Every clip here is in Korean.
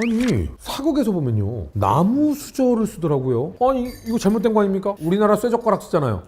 아니 사극에서 보면요 나무 수저를 쓰더라고요. 아니 이거 잘못된 거 아닙니까? 우리나라 쇠젓가락 쓰잖아요.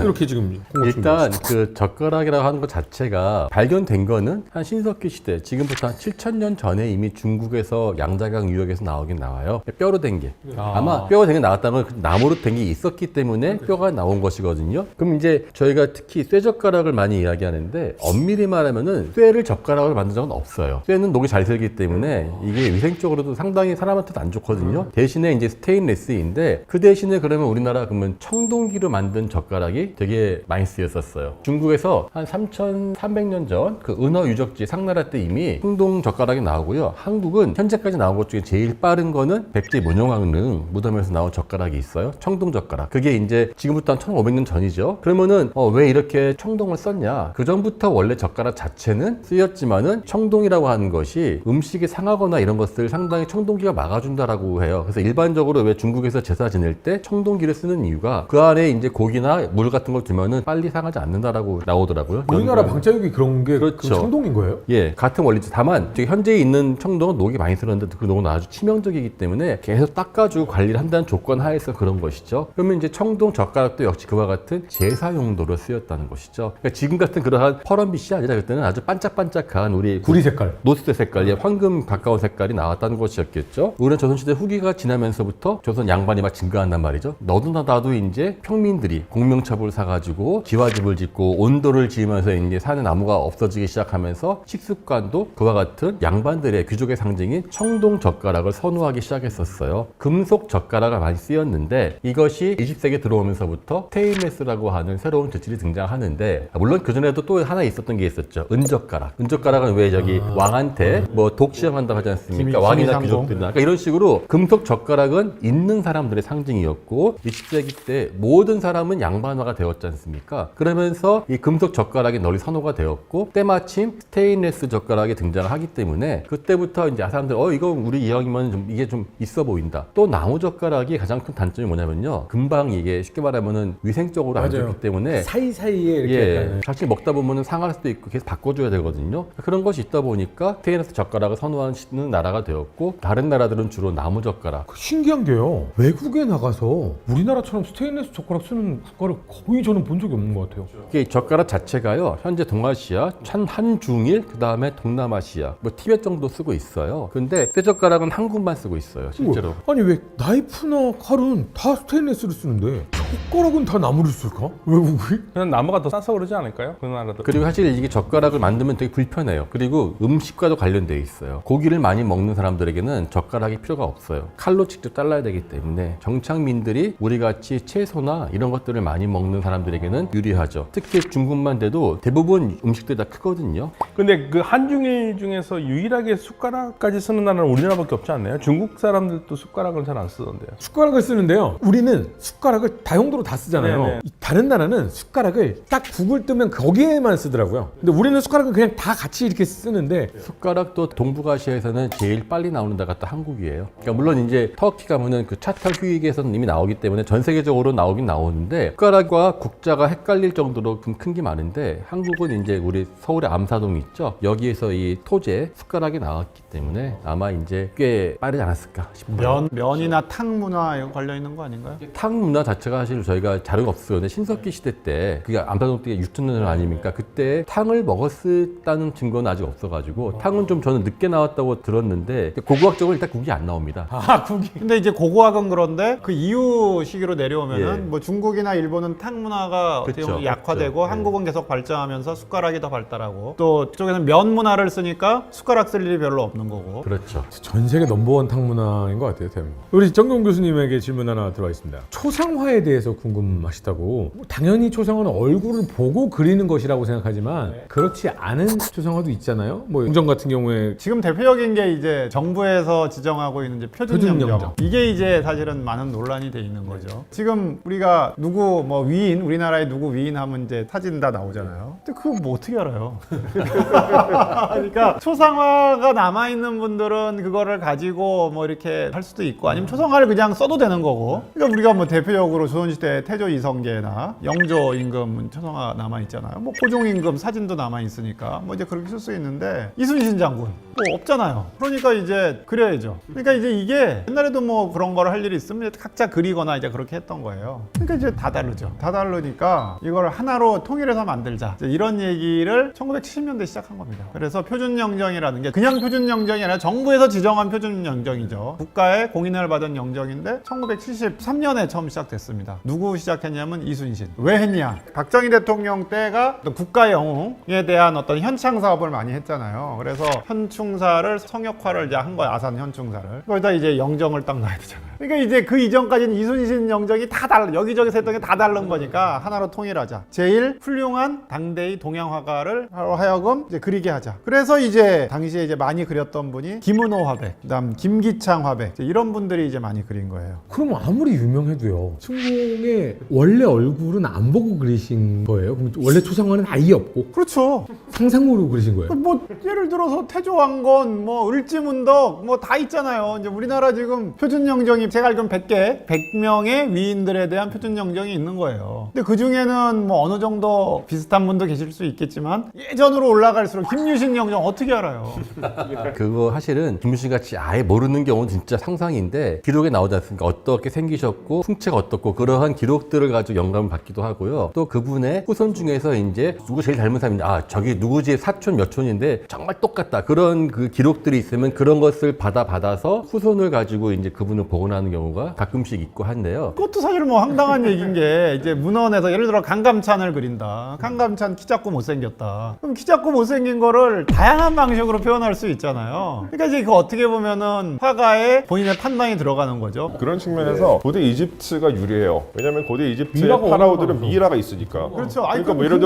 이렇게 지금 일단 그 젓가락이라고 하는 것 자체가 발견된 거는 한 신석기 시대, 지금부터 한 7,000년 전에 이미 중국에서 양자강 유역에서 나오긴 나와요. 뼈로 된 게. 아마 뼈가 된 게 나왔다는 건 나무로 된 게 있었기 때문에 뼈가 나온 것이거든요. 그럼 이제 저희가 특히 쇠젓가락을 많이 이야기하는데 엄밀히 말하면은 쇠를 젓가락으로 만든 적은 없어요. 쇠는 녹이 잘 슬기 때문에 이게 위생적으로도 상당히 사람한테도 안 좋거든요. 대신에 이제 스테인레스인데 그 대신에 그러면 우리나라 그러면 청동기로 만든 젓가락이 되게 많이 쓰였었어요. 중국에서 한 3,300년 전 그 은어 유적지 상나라 때 이미 청동 젓가락이 나오고요. 한국은 현재까지 나온 것 중에 제일 빠른 거는 백제 문용왕릉 무덤에서 나온 젓가락이 있어요. 청동 젓가락. 그게 이제 지금부터 한 1,500년 전이죠. 그러면은 왜 이렇게 청동을 썼냐? 그 전부터 원래 젓가락 자체는 쓰였지만은 청동이라고 하는 것이 음식이 상하거나 이런 것들 상당히 청동기가 막아준다라고 해요. 그래서 일반적으로 왜 중국에서 제사 지낼 때 청동기를 쓰는 이유가 그 안에 이제 고기나 물 같은 걸 두면은 빨리 상하지 않는다라고 나오더라고요. 우리나라 방자육이 그런 게 그렇죠. 청동인 거예요? 예, 같은 원리죠. 다만 지금 현재 있는 청동은 녹이 많이 들었는데 그 녹은 아주 치명적이기 때문에 계속 닦아주고 관리를 한다는 조건 하에서 그런 것이죠. 그러면 이제 청동 젓가락도 역시 그와 같은 제사 용도로 쓰였다는 것이죠. 그러니까 지금 같은 그러한 퍼런빛이 아니라 그때는 아주 반짝반짝한 우리 구리 색깔. 노스대 색깔, 황금 가까운 색깔이 나왔다는 것이었겠죠. 우리는 조선시대 후기가 지나면서부터 조선 양반이 막 증가한단 말이죠. 너도 나도 이제 평민들이 공명첩을 사가지고 기와집을 짓고 온도를 지으면서 이제 산에 나무가 없어지기 시작하면서 식습관도 그와 같은 양반들의 귀족의 상징인 청동 젓가락을 선호하기 시작했었어요. 금속 젓가락을 많이 쓰였는데 이것이 20세기 들어오면서부터 스테인레스라고 하는 새로운 재질이 등장하는데 물론 그전에도 또 하나 있었던 게 있었죠. 은젓가락. 은젓가락은 왜 저기 왕한테 뭐 독시험한다고 하지 않습니까? 왕이나 귀족들이나 그러니까 이런 식으로 금속 젓가락은 있는 사람들의 상징이었고 20세기 때 모든 사람은 양반화가 되었지 않습니까? 그러면서 이 금속 젓가락이 널리 선호가 되었고 때마침 스테인레스 젓가락이 등장을 하기 때문에 그때부터 이제 사람들 이거 우리 이왕이면 좀 이게 좀 있어 보인다. 또 나무 젓가락이 가장 큰 단점이 뭐냐면요. 금방 이게 쉽게 말하면은 위생적으로 안 좋기 때문에 사이사이에 이렇게 사실 먹다 보면은 상할 수도 있고 계속 바꿔줘야 되거든요. 그런 것이 있다 보니까 스테인레스 젓가락을 선호하는 나라가 되었고 다른 나라들은 주로 나무 젓가락. 신기한 게요. 외국에 나가서 우리나라처럼 스테인레스 젓가락 쓰는 국가를 거의 저는 본 적이 없는 것 같아요. 이 젓가락 자체가요. 현재 동아시아, 한중일, 그 다음에 동남아시아, 뭐 티벳 정도 쓰고 있어요. 근데 쇠젓가락은 한국만 쓰고 있어요. 실제로. 아니 왜 나이프나 칼은 다 스테인레스를 쓰는데 젓가락은 다 나무를 쓸까? 외국이? 그냥 나무가 더 싸서 그러지 않을까요? 그 나라도. 그리고 사실 이게 젓가락을 만들면 되게 불편해요. 그리고 음식과도 관련되어 있어요. 고기를 많이 먹는 사람들에게는 젓가락이 필요가 없어요. 칼로 직접 잘라야 되기 때문에 정착민들이 우리같이 채소나 이런 것들을 많이 먹는 사람들에게는 유리하죠. 특히 중국만 돼도 대부분 음식들이 다 크거든요. 근데 그 한중일 중에서 유일하게 숟가락까지 쓰는 나라는 우리나라밖에 없지 않나요? 중국 사람들도 숟가락을 잘 안 쓰던데요. 숟가락을 쓰는데요. 우리는 숟가락을 다용도로 다 쓰잖아요. 네네. 다른 나라는 숟가락을 딱 국을 뜨면 거기에만 쓰더라고요. 근데 우리는 숟가락을 그냥 다 같이 이렇게 쓰는데 숟가락도 동북아시아에서는 제일 빨리 나오는 데가 또 한국이에요. 그러니까 물론 이제 터키 가면은 그 차탈 휴익에서는 이미 나오기 때문에 전 세계적으로 나오긴 나오는데 숟가락과 국자가 헷갈릴 정도로 큰 게 많은데 한국은 이제 우리 서울의 암사동 있죠. 여기에서 이 토제 숟가락이 나왔기 때문에 아마 이제 꽤 빠르지 않았을까 싶어요. 면이나 탕 문화 이거 관련 있는 거 아닌가요? 탕 문화 자체가 사실 저희가 자료가 없어요. 근데 신석기 시대 때 그게 암사동 때가 6,000년 아닙니까? 그때 탕을 먹었다는 증거는 아직 없어가지고 탕은 좀 저는 늦게 나왔다고 들었는데 고고학적으로 일단 국이 안 나옵니다. 국이 근데 이제 고고학은 그런데 그 이후 시기로 내려오면은 예. 뭐 중국이나 일본은 탕 문화가 어떻게 보면 그쵸, 약화되고 그쵸. 한국은 계속 발전하면서 숟가락이 더 발달하고 또 이쪽에는 면 문화를 쓰니까 숟가락 쓸 일이 별로 없는 거고. 그렇죠. 전 세계 넘버원 탕 문화인 것 같아요. 대한민국. 우리 정경 교수님에게 질문 하나 들어와 있습니다. 초상화에 대해서 궁금하시다고. 당연히 초상화는 얼굴을 보고 그리는 것이라고 생각하지만 그렇지 않은 초상화도 있잖아요. 뭐 궁정 같은 경우에 지금 대표적인 게 이제 정부에서 지정하고 있는 이제 표준영정. 표준영정. 이게 이제 사실은 많은 논란이 돼 있는 거죠. 지금 우리가 누구 뭐 위인, 우리나라의 누구 위인 하면 이제 사진 다 나오잖아요. 근데 그거 뭐 어떻게 알아요? 그러니까 초상화가 남아있는 분들은 그거를 가지고 뭐 이렇게 할 수도 있고 아니면 초상화를 그냥 써도 되는 거고. 그러니까 우리가 뭐 대표적으로 조선시대 태조 이성계나 영조 임금 초상화 남아 있잖아요. 뭐 고종 임금 사진도 남아 있으니까 뭐 이제 그렇게 쓸 수 있는데 이순신 장군 뭐 없잖아요. 그러니까 이제 그려야죠. 그러니까 이제 이게 옛날에도 뭐 그런 걸 할 일이 있으면 각자 그리거나 이제 그렇게 했던 거예요. 그러니까 이제 다 다르죠. 다 다르니까 이걸 하나로 통일해서 만들자. 이제 이런 얘기를 1970년대 시작한 겁니다. 그래서 표준영정이라는 게 그냥 표준영정이 아니라 정부에서 지정한 표준영정이죠. 국가의 공인을 받은 영정인데 1973년에 처음 시작됐습니다. 누구 시작했냐면 이순신. 왜 했냐? 박정희 대통령 때가 국가 영웅에 대한 어떤 현창 사업을 많이 했잖아요. 그래서 현충사를 성역화를 이제 한 거야. 아산 현충사를. 거기다 이제 영정을 딱 놔야 되잖아요. 그러니까 이제 그 이전까지는 이순신 영정이 다 달라. 여기저기서 했던 게 다 다른 거니까 하나로 통일하자. 제일 훌륭한 당대의 동양화가를 하여금 이제 그리게 하자. 그래서 이제 당시에 이제 많이 그렸던 분이 김은호 화백, 그다음 김기창 화백 이런 분들이 이제 많이 그린 거예요. 그럼 아무리 유명해도요. 승공의 원래 얼굴은 안 보고 그리신 거예요? 그럼 원래 초상화는 아예 없고 그렇죠. 상상으로 그리신 거예요? 뭐 예를 들어서 태조왕건, 뭐 을지문덕 뭐 다 있잖아요. 이제 우리나라 지금 표준영정이 제가 알기로는 100명의 위인들에 대한 표준영정이 있는 거예요. 근데 그 중에는 뭐 어느 정도 비슷한 분도 계실 수 있겠지만 예전으로 올라갈수록 김유신 영정 어떻게 알아요? 그거 사실은 김유신 같이 아예 모르는 경우는 진짜 상상인데 기록에 나오지 않습니까? 어떻게 생기셨고 풍채가 어떻고 그러한 기록들을 가지고 영감을 받기도 하고요. 또 그분의 후손 중에서 이제 누구 제일 닮은 사람인지 저기 누구 집 사촌 몇 촌인데 정말 똑같다 그런 그 기록들이 있으면 그런 것을 받아서 후손을 가지고 이제 그분을 복원하는 경우가 가끔씩 있고 한데요. 그것도 사실 뭐 황당한 얘기인 게 이제 문헌에서 예를 들어 강감찬을 그린다. 강감찬 키 작고 못생겼다. 그럼 키 작고 못생긴 거를 다양한 방식으로 표현할 수 있잖아요. 그러니까 이제 그 어떻게 보면은 화가의 본인의 판단이 들어가는 거죠. 그런 측면에서 고대 이집트가 유리해요. 왜냐면 고대 이집트의 미라가 파라오들은 없는 미라가 있으니까. 그렇죠. 아니, 그러니까 뭐 예를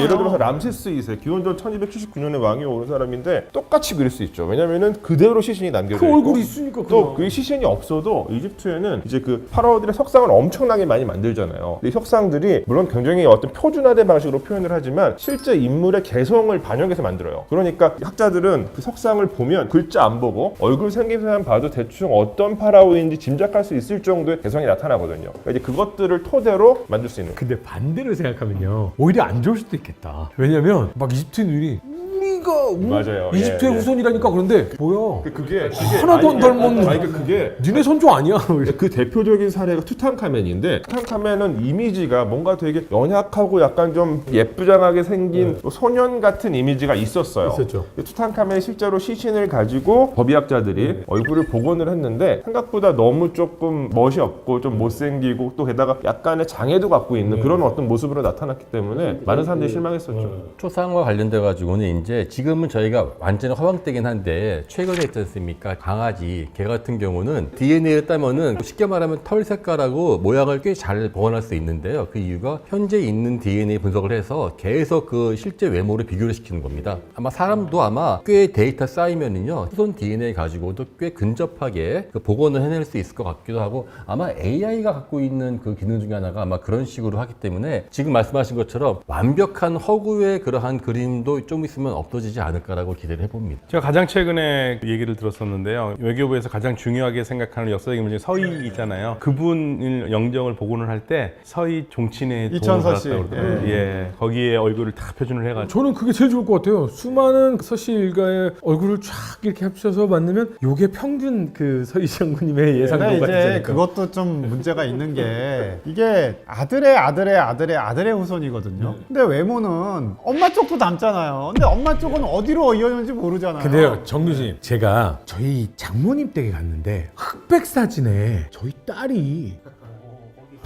들어서 람세스 2세 기원전 1279년에 왕이 오른 사람인데 똑같이 그릴 수 있죠. 왜냐면은 그대로 시신이 남겨져 그 있고 얼굴이 있으니까 또 그 시신이 없어도 이집트에는 이제 그 파라오들의 석상을 엄청나게 많이 만들잖아요. 이 석상들이 물론 굉장히 어떤 표준화된 방식으로 표현을 하지만 실제 인물의 개성을 반영해서 만들어요. 그러니까 학자들은 그 석상을 보면 글자 안 보고 얼굴 생김새만 봐도 대충 어떤 파라오인지 짐작할 수 있을 정도의 개성이 나타나거든요. 그러니까 이제 그것들을 토대로 만들 수 있는. 근데 반대로 생각하면요. 오히려 안 좋을 수도 있겠다. 왜냐면 막 이집트인들이 우리가 맞아요. 이집트의 예, 예. 후손이라니까 그런데 뭐야? 그게 하나도 안 닮았는데. 아니 그게 니네 선조 아니야? 그 대표적인 사례가 투탕카멘인데 투탕카멘은 이미지가 뭔가 되게 연약하고 약간 좀 예쁘장하게 생긴 소년 같은 이미지가 있었어요. 있었죠. 투탕카멘이 실제로 시신을 가지고 법의학자들이 얼굴을 복원을 했는데 생각보다 너무 조금 멋이 없고 좀 못생기고 또 게다가 약간의 장애도 갖고 있는 그런 어떤 모습으로 나타났기 때문에 많은 사람들이 실망했었죠. 초상화 관련돼 가지고는 이제 지금은 저희가 완전히 허황되긴 한데 최근에 있지 않습니까? 강아지, 개 같은 경우는 DNA를 따면은 쉽게 말하면 털 색깔하고 모양을 꽤 잘 복원할 수 있는데요. 그 이유가 현재 있는 DNA 분석을 해서 계속 그 실제 외모를 비교를 시키는 겁니다. 아마 사람도 아마 꽤 데이터 쌓이면은요 후손 DNA 가지고도 꽤 근접하게 그 복원을 해낼 수 있을 것 같기도 하고 아마 AI가 갖고 있는 그 기능 중에 하나가 아마 그런 식으로 하기 때문에 지금 말씀하신 것처럼 완벽한 허구의 그러한 그림도 좀 있으면 없어지지 않을까라고 기대를 해봅니다. 제가 가장 최근에 얘기를 들었었는데요. 외교부에서 가장 중요하게 생각하는 역사적인 문제 서희 있잖아요. 그분을 영정을 복원을 할 때 서희 종친의 이천서 씨. 예, 거기에 얼굴을 다 표준을 해가지고 저는 그게 제일 좋을 것 같아요. 수많은 서씨 일가의 얼굴을 쫙 이렇게 합쳐서 만들면 요게 평균 그 서희 장군님의 예상도가 근데 되지 이제 않을까. 그것도 좀 문제가 있는 게 이게 아들의 후손이거든요. 근데 외모는 엄마 쪽도 닮잖아요. 근데 엄마 쪽은 어디로 이어졌는지 모르잖아요. 근데요, 정유진, 제가 저희 장모님 댁에 갔는데 흑백 사진에 저희 딸이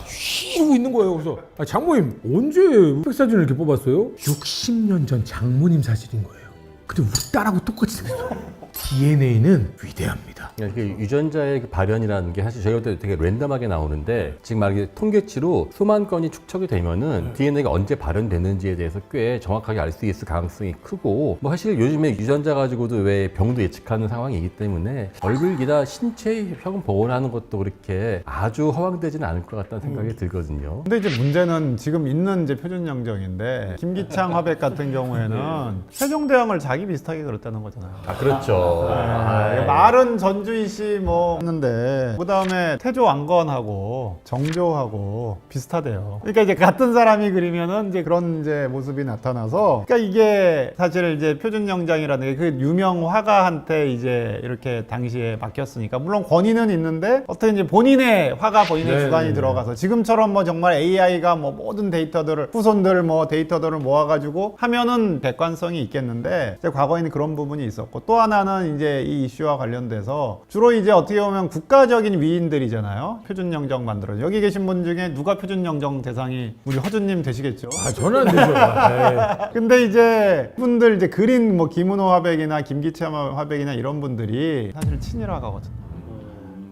쉬고 있는 거예요. 그래서 장모님 언제 흑백 사진을 이렇게 뽑았어요? 60년 전 장모님 사진인 거예요. 근데 우리 딸하고 똑같이 생겼어요. DNA는 위대합니다. 유전자의 그 발현이라는 게 사실 저희가 볼 때 되게 랜덤하게 나오는데 지금 말하기 통계치로 수만 건이 축적이 되면은 DNA가 언제 발현되는지에 대해서 꽤 정확하게 알 수 있을 가능성이 크고 뭐 사실 요즘에 유전자 가지고도 왜 병도 예측하는 상황이기 때문에 얼굴이나 신체형 복원하는 것도 그렇게 아주 허황되지는 않을 것 같다는 생각이 들거든요. 근데 이제 문제는 지금 있는 이제 표준영정인데 김기창 화백 같은 경우에는 세종대왕을 잘 자기 비슷하게 그렸다는 거잖아요. 아, 그렇죠. 말은 전주희 씨 뭐 했는데 그 다음에 태조 왕건하고 정조하고 비슷하대요. 그러니까 이제 같은 사람이 그리면은 이제 그런 이제 모습이 나타나서 그러니까 이게 사실 이제 표준영장이라는 게 그 유명 화가한테 이제 이렇게 당시에 맡겼으니까 물론 권위는 있는데 어떻게 이제 본인의 화가 본인의 네, 주관이 네, 들어가서 지금처럼 뭐 정말 AI가 뭐 모든 데이터들을 후손들 뭐 데이터들을 모아가지고 하면은 객관성이 있겠는데 이제 과거에는 그런 부분이 있었고 또 하나는 이제 이 이슈와 관련돼서 주로 이제 어떻게 보면 국가적인 위인들이잖아요. 표준영정 만들어 여기 계신 분 중에 누가 표준영정 대상이 우리 허준님 되시겠죠? 아, 저는 안 되죠. 네. 근데 이제 분들 이제 그린 뭐 김은호 화백이나 김기채 화백이나 이런 분들이 사실 친일화가거든요.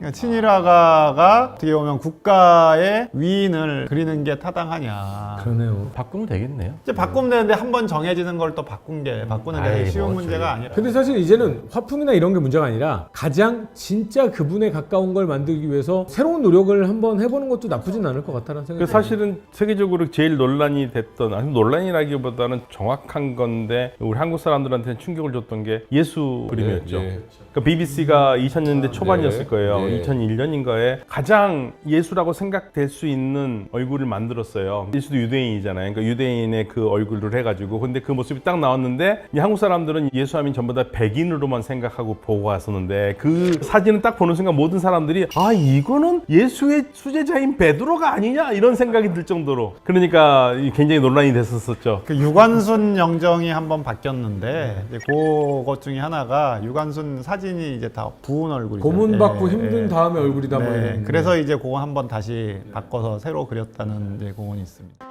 그러니까 친일화가가 어떻게 보면 국가의 위인을 그리는 게 타당하냐. 그러네요. 바꾸면 되겠네요. 이제 바꾸면 되는데 한 번 정해지는 걸 또 바꾸는 게 아이, 쉬운 뭐 문제가 아니라. 근데 사실 이제는 화풍이나 이런 게 문제가 아니라 가장 진짜 그분에 가까운 걸 만들기 위해서 새로운 노력을 한번 해보는 것도 나쁘진 않을 것 같다는 생각이 그 들어요. 사실은 세계적으로 제일 논란이 됐던, 아니 논란이라기보다는 정확한 건데 우리 한국 사람들한테는 충격을 줬던 게 예수 그림이었죠. 그러니까 BBC가 2000년대 초반이었을 거예요. 2001년인가에 가장 예수라고 생각될 수 있는 얼굴을 만들었어요. 예수도 유대인이잖아요. 그러니까 유대인의 그 얼굴을 해가지고 근데 그 모습이 딱 나왔는데 이 한국 사람들은 예수하면 전부 다 백인으로만 생각하고 보고 왔었는데 그 사진을 딱 보는 순간 모든 사람들이 아 이거는 예수의 수제자인 베드로가 아니냐 이런 생각이 들 정도로 그러니까 굉장히 논란이 됐었었죠. 그 유관순 영정이 한번 바뀌었는데 이제 그것 중에 하나가 유관순 사진이 이제 다 부은 얼굴이죠. 고문받고 힘든 다음에 얼굴이다 뭐 네, 이런. 그래서 이제 그거 한번 다시 바꿔서 새로 그렸다는 이제 그건 있습니다.